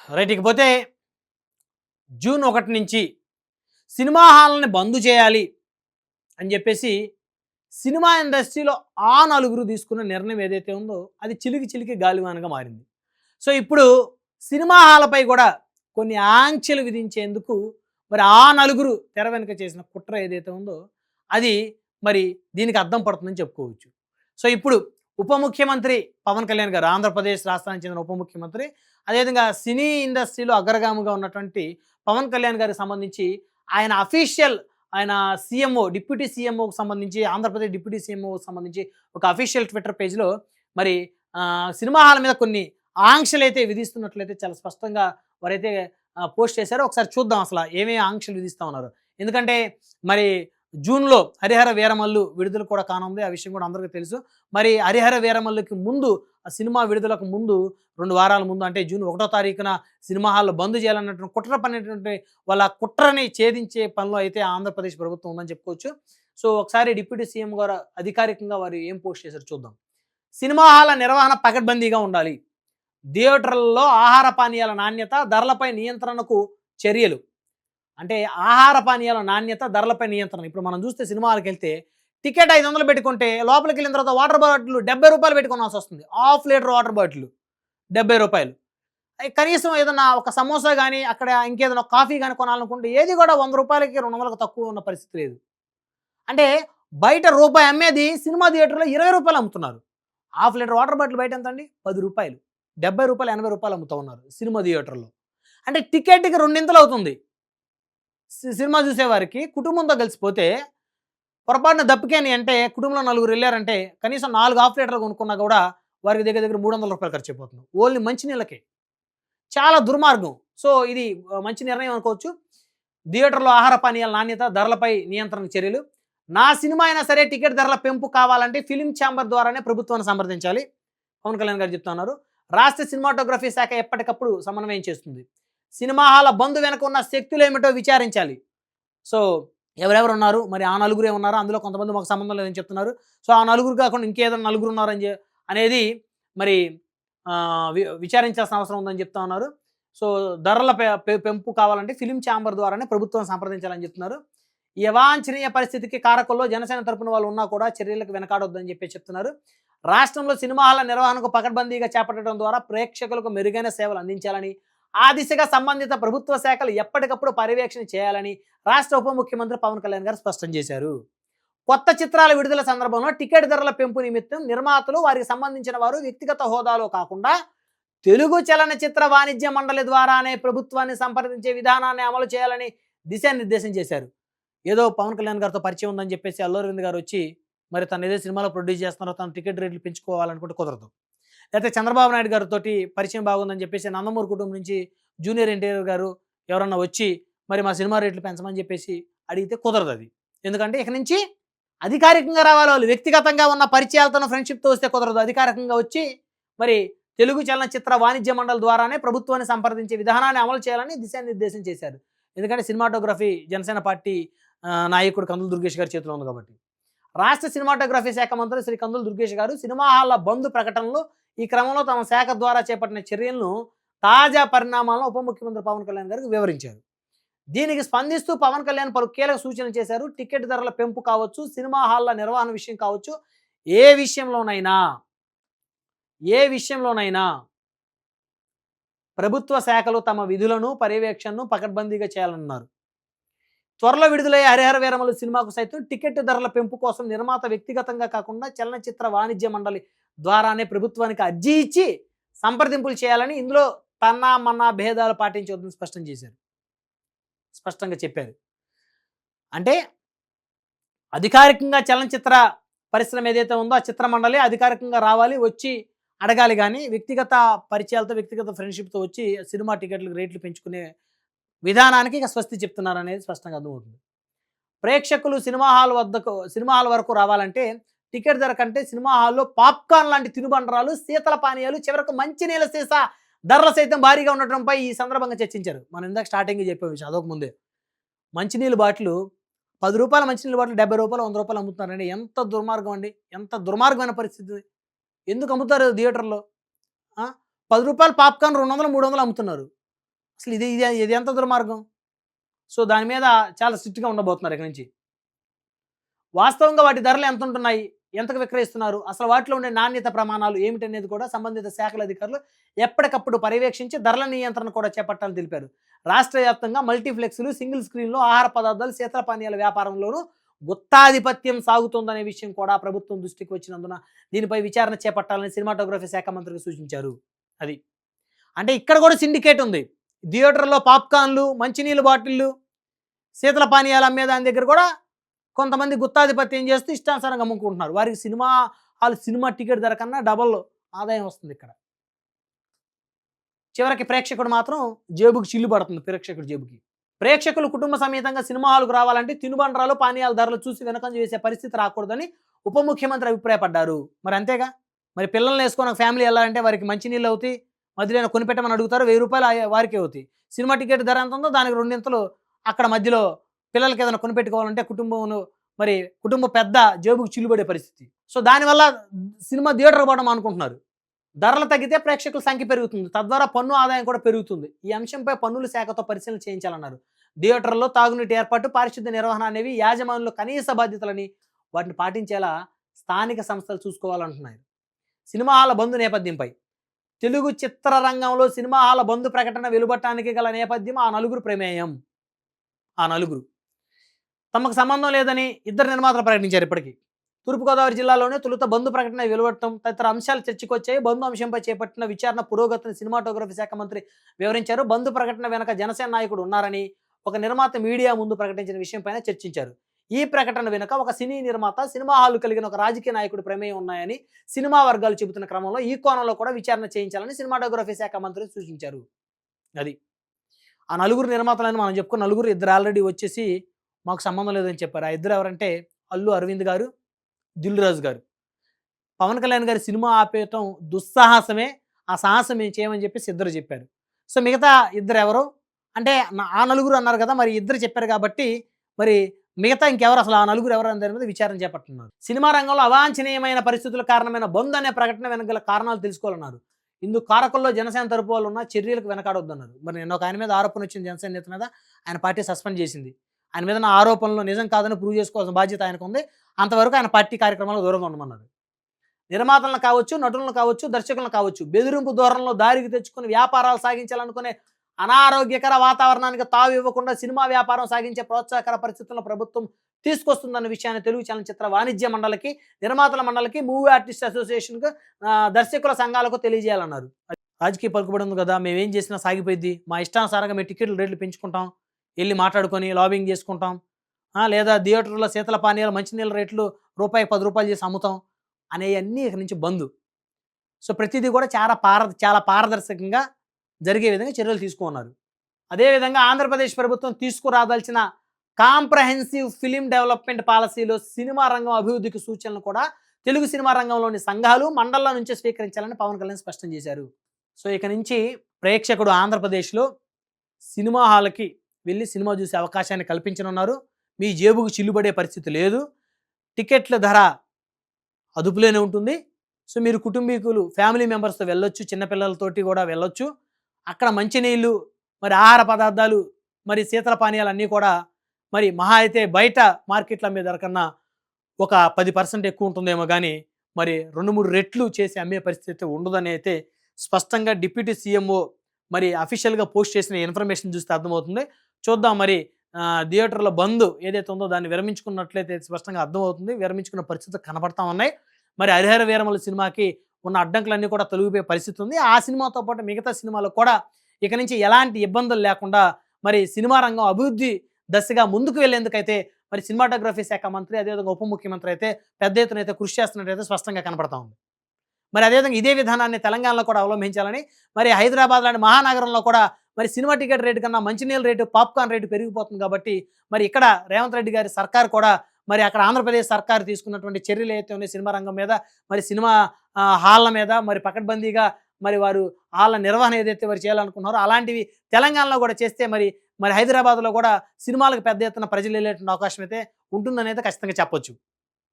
Right. ఇకపోతే June 1 నుంచి cinema హాల్‌ని బంద్ చేయాలి అని చెప్పేసి సినిమా ఇండస్ట్రీలో ఆ నలుగురు తీసుకున్న నిర్ణయం ఏదైతే ఉందో అది చిలికి చిలికి గాలివానగా మారింది. సో, ఇప్పుడు సినిమా హాల్‌పై కూడా కొన్ని ఆంక్షలు విధించేందుకు మరి ఆ నలుగురు తెర వెనుక చేసిన కుట్ర ఏదైతే ఉందో అది మరి దీనికి అద్దం పడుతుందని చెప్పుకోవచ్చు. సో, ఇప్పుడు ఉప ముఖ్యమంత్రి పవన్ కళ్యాణ్ గారు, ఆంధ్రప్రదేశ్ రాష్ట్రానికి చెందిన ఉప ముఖ్యమంత్రి, అదేవిధంగా సినీ ఇండస్ట్రీలో అగ్రగామిగా ఉన్నటువంటి పవన్ కళ్యాణ్ గారికి సంబంధించి ఆయన సీఎంఓ, డిప్యూటీ సీఎంఓకి సంబంధించి, ఆంధ్రప్రదేశ్ డిప్యూటీ సీఎంఓకి సంబంధించి ఒక అఫీషియల్ ట్విట్టర్ పేజ్‌లో మరి సినిమా హాల్ మీద కొన్ని ఆంక్షలైతే విధిస్తున్నట్లయితే చాలా స్పష్టంగా వారైతే పోస్ట్ చేశారో. ఒకసారి చూద్దాం అసల ఏమేమి ఆంక్షలు విధిస్తా ఉన్నారు. ఎందుకంటే మరి జూన్‌లో 'హరిహర వీరమల్లు' విడుదల కూడా కానుంది. ఆ విషయం కూడా అందరికీ తెలుసు. మరి 'హరిహర వీరమల్లు'కి ముందు, ఆ సినిమా విడుదలకు ముందు 2 వారాల ముందు అంటే జూన్ 1వ తారీఖున సినిమా హాల్‌లో బంద్ చేయాలన్నటువంటి కుట్ర పన్నినటువంటి వాళ్ళ కుట్రని ఛేదించే పనిలో అయితే ఆంధ్రప్రదేశ్ ప్రభుత్వం ఉందని చెప్పుకోవచ్చు. సో, ఒకసారి డిప్యూటీ సీఎం గారు అధికారికంగా వారు ఏం పోస్ట్ చేశారో చూద్దాం. సినిమా హాల్ల నిర్వహణ పకడ్బందీగా ఉండాలి. థియేటర్లలో ఆహార పానీయాల నాణ్యత, ధరలపై నియంత్రణకు చర్యలు. అంటే ఆహార పానీయాల నాణ్యత, ధరలపై నియంత్రణ. ఇప్పుడు మనం చూస్తే సినిమా హాల్‌కెళ్తే టికెట్ 500 పెట్టుకుంటే లోపలికెళ్ళిన తర్వాత వాటర్ బాటిల్ రూ. 70 పెట్టి కొనాల్సొస్తుంది. హాఫ్ లీటర్ వాటర్ బాటిల్ రూ. 70. కనీసం ఏదన్నా ఒక సమోసా గానీ, అక్కడ ఇంకేదైనా కాఫీ గానీ కొనాలనుకుంటే ఏది కూడా రూ. 100కి 200కి తక్కువ ఉన్న పరిస్థితి లేదు. అంటే బయట రూపాయి అమ్మేది సినిమా థియేటర్‌లో రూ. 20 అమ్ముతున్నారు. హాఫ్ లీటర్ వాటర్ బాటిల్ బయట ఎంతండి? రూ. 10. రూ. 70, రూ. 80 అమ్ముతా ఉన్నారు సినిమా థియేటర్‌లో. అంటే టికెట్‌కి రెండింతలు అవుతుంది. సినిమా చూసేవారికి కుటుంబంతో కలిసిపోతే పొరపాటున దప్పికేని అంటే కుటుంబంలో నలుగురు వెళ్ళారంటే కనీసం 4 హాఫ్ లీటర్లు కొనుక్కున్నా కూడా వారికి దగ్గర దగ్గర రూ. 300 ఖర్చు అయిపోతుంది. ఓన్లీ మంచినీళ్ళకే. చాలా దుర్మార్గం. సో, ఇది మంచి నిర్ణయం అనుకోవచ్చు. థియేటర్‌లో ఆహార పానీయాల నాణ్యత, ధరలపై నియంత్రణ చర్యలు. నా సినిమా అయినా సరే టికెట్ ధరల పెంపు కావాలంటే ఫిల్మ్ ఛాంబర్ ద్వారానే ప్రభుత్వాన్ని సంప్రదించాలి. పవన్ కళ్యాణ్ గారు చెప్తున్నారు. రాష్ట్ర సినిమాటోగ్రఫీ శాఖ ఎప్పటికప్పుడు సమన్వయం చేస్తుంది. సినిమా హాల బంద్ వెనక ఉన్న శక్తులు ఏమిటో విచారించాలి. సో, ఎవరెవరు ఉన్నారు, మరి ఆ నలుగురే ఉన్నారా, అందులో కొంతమంది మాకు సంబంధం లేదని చెప్తున్నారు. సో, ఆ నలుగురు కాకుండా ఇంకేదైనా నలుగురు ఉన్నారని అనేది మరి విచారించాల్సిన అవసరం ఉందని చెప్తా ఉన్నారు. సో, ధరల పెంపు కావాలంటే ఫిలిం ఛాంబర్ ద్వారానే ప్రభుత్వం సంప్రదించాలని చెప్తున్నారు. ఈ అవాంఛనీయ పరిస్థితికి కారకుల్లో జనసేన తరపున వాళ్ళు ఉన్నా కూడా చర్యలకు వెనకాడొద్దని చెప్పి చెప్తున్నారు. రాష్ట్రంలో సినిమా హాల నిర్వహణకు పకడ్బందీగా చేపట్టడం ద్వారా ప్రేక్షకులకు మెరుగైన సేవలు అందించాలని, ఆ దిశగా సంబంధిత ప్రభుత్వ శాఖలు ఎప్పటికప్పుడు పర్యవేక్షణ చేయాలని రాష్ట్ర ఉప ముఖ్యమంత్రి పవన్ కళ్యాణ్ గారు స్పష్టం చేశారు. కొత్త చిత్రాల విడుదల సందర్భంలో టికెట్ ధరల పెంపు నిమిత్తం నిర్మాతలు, వారికి సంబంధించిన వారు వ్యక్తిగత హోదాలో కాకుండా తెలుగు చలనచిత్ర వాణిజ్య మండలి ద్వారానే ప్రభుత్వాన్ని సంప్రదించే విధానాన్ని అమలు చేయాలని దిశానిర్దేశం చేశారు. ఏదో పవన్ కళ్యాణ్ గారితో పరిచయం ఉందని చెప్పేసి అల్లు అరవింద్ గారు వచ్చి మరి తను ఏదో సినిమాలో ప్రొడ్యూస్ చేస్తున్నారో తను టికెట్ రేట్లు పెంచుకోవాలనుకుంటే కుదరదు. లేకపోతే చంద్రబాబు నాయుడు గారితో పరిచయం బాగుందని చెప్పేసి నందమూరి కుటుంబం నుంచి జూనియర్ ఎన్టీఆర్ గారు ఎవరన్నా వచ్చి మరి మా సినిమా రేట్లు పెంచమని చెప్పేసి అడిగితే కుదరదు అది. ఎందుకంటే ఇక నుంచి అధికారికంగా రావాలి వాళ్ళు. వ్యక్తిగతంగా ఉన్న పరిచయాలతో ఫ్రెండ్షిప్తో వస్తే కుదరదు. అధికారికంగా వచ్చి మరి తెలుగు చలనచిత్ర వాణిజ్య మండలి ద్వారానే ప్రభుత్వాన్ని సంప్రదించే విధానాన్ని అమలు చేయాలని దిశానిర్దేశం చేశారు. ఎందుకంటే సినిమాటోగ్రఫీ జనసేన పార్టీ నాయకుడు కందుల దుర్గేష్ గారి చేతిలో ఉంది కాబట్టి. రాష్ట్ర సినిమాటోగ్రఫీ శాఖ మంత్రి శ్రీ కందుల దుర్గేష్ గారు సినిమా హాల్ల బంద్ ప్రకటనలో ఈ క్రమంలో తమ శాఖ ద్వారా చేపట్టిన చర్యలను, తాజా పరిణామాలను ఉప ముఖ్యమంత్రి పవన్ కళ్యాణ్ గారికి వివరించారు. దీనికి స్పందిస్తూ పవన్ కళ్యాణ్ పలు కీలక సూచనలు చేశారు. టికెట్ ధరల పెంపు కావచ్చు, సినిమా హాల్ల నిర్వహణ విషయం కావచ్చు, ఏ విషయంలోనైనా ప్రభుత్వ శాఖలు తమ విధులను, పర్యవేక్షణను పకడ్బందీగా చేయాలన్నారు. త్వరలో విడుదలయ్యే 'హరిహర వీరమల్లు' సినిమాకు సైతం టికెట్ ధరల పెంపు కోసం నిర్మాత వ్యక్తిగతంగా కాకుండా చలనచిత్ర వాణిజ్య మండలి ద్వారానే ప్రభుత్వానికి అర్జీ ఇచ్చి సంప్రదింపులు చేయాలని, ఇందులో తన్నా మన్నా భేదాలు పాటించవద్దని స్పష్టంగా చెప్పారు. అంటే అధికారికంగా చలనచిత్ర పరిశ్రమ ఏదైతే ఉందో ఆ చిత్ర మండలి అధికారికంగా రావాలి, వచ్చి అడగాలి. కానీ వ్యక్తిగత పరిచయాలతో, వ్యక్తిగత ఫ్రెండ్షిప్తో వచ్చి సినిమా టికెట్లకు రేట్లు పెంచుకునే విధానానికి ఇక స్వస్తి చెప్తున్నారు అనేది స్పష్టంగా అర్థమవుతుంది. ప్రేక్షకులు సినిమా హాల్ వరకు రావాలంటే టికెట్ ధర కంటే సినిమా హాల్లో పాప్కార్న్ లాంటి తినుబండరాలు, శీతల పానీయాలు, చివరకు మంచినీళ్ళ సీసా ధరలు సైతం భారీగా ఉండటంపై ఈ సందర్భంగా చర్చించారు. మనం ఇందాక స్టార్టింగ్ చెప్పాము చదవక ముందే. మంచినీళ్ళ బాటిల్ రూ. 10 మంచినీళ్ళ బాటిల్ రూ. 70, రూ. 100 అమ్ముతున్నారండి. ఎంత దుర్మార్గం అండి! ఎంత దుర్మార్గమైన పరిస్థితి. ఎందుకు అమ్ముతారు థియేటర్లో? రూ. 10 పాప్కార్న్ 200, 300 అమ్ముతున్నారు. అసలు ఇది ఇది ఇది ఎంత దుర్మార్గం? సో దాని మీద చాలా స్ట్రిక్ట్‌గా ఉండబోతున్నారు ఇక నుంచి. వాస్తవంగా వాటి ధరలు ఎంతుంటున్నాయి? ఎంతకు విక్రయిస్తున్నారు? అసలు వాటిలో ఉండే నాణ్యత ప్రమాణాలు ఏమిటనేది కూడా సంబంధిత శాఖల అధికారులు ఎప్పటికప్పుడు పర్యవేక్షించి ధరల నియంత్రణ కూడా చేపట్టాలని తెలిపారు. రాష్ట్ర వ్యాప్తంగా మల్టీప్లెక్స్లు, సింగిల్ స్క్రీన్‌లో ఆహార పదార్థాలు, శీతల పానీయాల వ్యాపారంలోనూ గుత్తాధిపత్యం సాగుతోందనే విషయం కూడా ప్రభుత్వం దృష్టికి వచ్చినందున దీనిపై విచారణ చేపట్టాలని సినిమాటోగ్రఫీ శాఖ మంత్రికి సూచించారు. అది. అంటే ఇక్కడ కూడా సిండికేట్ ఉంది. థియేటర్‌లో పాప్‌కార్న్‌లు, మంచినీళ్ళ బాటిల్లు, శీతల పానీయాలు అమ్మే దాని దగ్గర కూడా కొంతమంది గుత్తాధిపత్యం చేస్తూ ఇష్టానుసారంగా అమ్ముకుంటున్నారు. వారికి సినిమా టికెట్ ధర కన్నా డబల్ ఆదాయం వస్తుంది ఇక్కడ. చివరికి ప్రేక్షకుడు మాత్రం జేబుకి చిల్లు పడుతుంది ప్రేక్షకుడి జేబుకి. ప్రేక్షకులు కుటుంబ సమేతంగా సినిమా హాల్‌కు రావాలంటే తినుబండరాలు, పానీయాల ధరలు చూసి వెనకంజ వేసే పరిస్థితి రాకూడదని ఉప ముఖ్యమంత్రి అభిప్రాయపడ్డారు. మరి అంతేగా. మరి పిల్లల్ని వేసుకొని ఒక ఫ్యామిలీ వెళ్ళాలంటే వారికి మంచినీళ్ళు అవుతాయి, మధ్యలో కొనిపెట్టమని అడుగుతారు, ₹1000 వారికే అవుతాయి. సినిమా టికెట్ ధర ఎంత ఉందో దానికి రెండింతలు అక్కడ మధ్యలో పిల్లలకి ఏదైనా కొనిపెట్టుకోవాలంటే కుటుంబం పెద్ద జేబుకు చిల్లుబడే పరిస్థితి. సో దానివల్ల సినిమా థియేటర్‌కి పోవడం అనుకుంటున్నారు. ధరలు తగ్గితే ప్రేక్షకుల సంఖ్య పెరుగుతుంది, తద్వారా పన్ను ఆదాయం కూడా పెరుగుతుంది. ఈ అంశంపై పన్నుల శాఖతో పరిశీలన చేయించాలన్నారు. థియేటర్లో తాగునీటి ఏర్పాటు, పారిశుద్ధ్య నిర్వహణ అనేవి యాజమానుల కనీస బాధ్యతలని, వాటిని పాటించేలా స్థానిక సంస్థలు చూసుకోవాలంటున్నారు. సినిమా హాల బంద్ నేపథ్యంపై తెలుగు చిత్రరంగంలో సినిమా హాల బంద్ ప్రకటన వెలువడటానికి గల నేపథ్యం ఆ నలుగురు ప్రమేయం. ఆ నలుగురు తమకు సంబంధం లేదని ఇద్దరు నిర్మాతలు ప్రకటించారు. ఇప్పటికీ తూర్పుగోదావరి జిల్లాలోనే తొలుత బంద్ ప్రకటన వెలువడటం తదితర అంశాలు చర్చకు వచ్చాయి. బంద్ అంశంపై చేపట్టిన విచారణ పురోగతిని సినిమాటోగ్రఫీ శాఖ మంత్రి వివరించారు. బంద్ ప్రకటన వెనక జనసేన నాయకుడు ఉన్నారని ఒక నిర్మాత మీడియా ముందు ప్రకటించిన విషయంపైన చర్చించారు. ఈ ప్రకటన వెనుక ఒక సినీ నిర్మాత, సినిమా హాలు కలిగిన ఒక రాజకీయ నాయకుడి ప్రమేయం ఉన్నాయని సినిమా వర్గాలు చెబుతున్న క్రమంలో ఈ కోణంలో కూడా విచారణ చేయించాలని సినిమాటోగ్రఫీ శాఖ మంత్రి సూచించారు. అది ఆ నలుగురు నిర్మాతలని మనం చెప్పుకున్న నలుగురు ఇద్దరు ఆల్రెడీ వచ్చేసి మాకు సంబంధం లేదని చెప్పారు. ఆ ఇద్దరు ఎవరంటే అల్లు అరవింద్ గారు, దిల్ రాజు గారు. పవన్ కళ్యాణ్ గారి సినిమా ఆపేయటం దుస్సాహసమే, ఆ సాహసం ఏం చేయమని చెప్పేసి ఇద్దరు చెప్పారు. సో మిగతా ఇద్దరు ఎవరు అంటే ఆ నలుగురు అన్నారు కదా, మరి ఇద్దరు చెప్పారు కాబట్టి మరి మిగతా ఇంకెవరు, అసలు ఆ నలుగురు ఎవరు అనే దాని మీద విచారణ చేపట్టున్నారు. సినిమా రంగంలో అవాంఛనీయమైన పరిస్థితుల కారణమైన బంద్ అనే ప్రకటన వెనక కారణాలు తెలుసుకోవాలన్నారు. ఇందుకు కారకుల్లో జనసేన తరపు వాళ్ళు ఉన్న చర్యలకు వెనకాడొద్దన్నారు. మరి నిన్న ఒక ఆయన మీద ఆరోపణ వచ్చింది, జనసేన నేత మీద. ఆయన పార్టీ సస్పెండ్ చేసింది. ఆయన మీద నా ఆరోపణలు నిజం కాదని ప్రూవ్ చేసుకోవాల్సిన బాధ్యత ఆయనకు ఉంది. అంతవరకు ఆయన పార్టీ కార్యక్రమాలకు దూరంగా ఉండమన్నారు. నిర్మాతలను కావచ్చు, నటులను కావచ్చు, దర్శకులను కావచ్చు బెదిరింపు ధోరణిలో దారికి తెచ్చుకుని వ్యాపారాలు సాగించాలనుకునే అనారోగ్యకర వాతావరణానికి తావు ఇవ్వకుండా సినిమా వ్యాపారం సాగించే ప్రోత్సాహకర పరిస్థితులను ప్రభుత్వం తీసుకొస్తుందన్న విషయాన్ని తెలుగు చలనచిత్ర వాణిజ్య మండలికి, నిర్మాతల మండలికి, మూవీ ఆర్టిస్ట్ అసోసియేషన్కు, దర్శకుల సంఘాలకు తెలియజేయాలన్నారు. రాజకీయ పలుకుబడి ఉంది కదా, మేమేం చేసినా సాగిపోయింది, మా ఇష్టానుసారంగా మేము టికెట్ల రేట్లు పెంచుకుంటాం, వెళ్ళి మాట్లాడుకొని లాబింగ్ చేసుకుంటాం, లేదా థియేటర్లో శీతల పానీయాలు, మంచినీళ్ళ రేట్లు రూపాయి ₹10 చేసి అమ్ముతాం అనేవన్నీ ఇక నుంచి బంద్. సో ప్రతిదీ కూడా చాలా పారదర్శకంగా జరిగే విధంగా చర్యలు తీసుకున్నారు. అదేవిధంగా ఆంధ్రప్రదేశ్ ప్రభుత్వం తీసుకురాదలిచిన కాంప్రహెన్సివ్ ఫిలిం డెవలప్మెంట్ పాలసీలో సినిమా రంగం అభివృద్ధికి సూచనలు కూడా తెలుగు సినిమా రంగంలోని సంఘాలు, మండళ్ల నుంచి స్వీకరించాలని పవన్ కళ్యాణ్ స్పష్టం చేశారు. సో ఇక నుంచి ప్రేక్షకుడు ఆంధ్రప్రదేశ్లో సినిమా హాల్కి వెళ్ళి సినిమా చూసే అవకాశాన్ని కల్పించనున్నారు. మీ జేబుకు చిల్లుబడే పరిస్థితి లేదు. టికెట్ల ధర అదుపులోనే ఉంటుంది. సో మీరు కుటుంబీకులు, ఫ్యామిలీ మెంబర్స్తో వెళ్ళొచ్చు, చిన్నపిల్లలతోటి కూడా వెళ్ళొచ్చు. అక్కడ మంచినీళ్ళు, మరి ఆహార పదార్థాలు, మరి శీతల పానీయాలు అన్నీ కూడా మరి మహా అయితే బయట మార్కెట్ల మీద ధర కన్నా ఒక 10% ఎక్కువ ఉంటుందేమో కానీ మరి 2-3 రెట్లు చేసి అమ్మే పరిస్థితి ఉండదని అయితే స్పష్టంగా డిప్యూటీ సీఎంఓ మరి అఫీషియల్గా పోస్ట్ చేసిన ఇన్ఫర్మేషన్ చూస్తే అర్థమవుతుంది. చూద్దాం మరి థియేటర్ల బంద్ ఏదైతే ఉందో దాన్ని విరమించుకున్నట్లయితే స్పష్టంగా అర్థమవుతుంది. విరమించుకున్న పరిస్థితులు కనబడతా ఉన్నాయి. మరి హరిహర వీరమల సినిమాకి ఉన్న అడ్డంకులన్నీ కూడా తొలగిపోయే పరిస్థితి ఉంది. ఆ సినిమాతో పాటు మిగతా సినిమాలు కూడా ఇక నుంచి ఎలాంటి ఇబ్బందులు లేకుండా మరి సినిమా రంగం అభివృద్ధి దశగా ముందుకు వెళ్ళేందుకైతే మరి సినిమాటోగ్రఫీ శాఖ మంత్రి, అదేవిధంగా ఉప ముఖ్యమంత్రి అయితే పెద్ద ఎత్తున అయితే కృషి చేస్తున్నట్టయితే స్పష్టంగా కనపడతా ఉంది. మరి అదేవిధంగా ఇదే విధానాన్ని తెలంగాణలో కూడా అవలంబించాలని, మరి హైదరాబాద్ లాంటి మహానగరంలో కూడా మరి సినిమా టికెట్ రేటు కన్నా మంచినీళ్ళ రేటు, పాప్కార్న్ రేటు పెరిగిపోతుంది కాబట్టి మరి ఇక్కడ రేవంత్ రెడ్డి గారి సర్కార్ కూడా మరి అక్కడ ఆంధ్రప్రదేశ్ సర్కారు తీసుకున్నటువంటి చర్యలు ఏవైతే ఉన్నాయి సినిమా రంగం మీద, మరి సినిమా హాళ్ళ మీద మరి పకడ్బందీగా మరి వారు హాళ్ళ నిర్వహణ ఏదైతే వారు చేయాలనుకున్నారో అలాంటివి తెలంగాణలో కూడా చేస్తే మరి హైదరాబాద్లో కూడా సినిమాలకు పెద్ద ఎత్తున ప్రజలు వెళ్ళేటువంటి అవకాశం అయితే ఉంటుందని అయితే ఖచ్చితంగా చెప్పొచ్చు.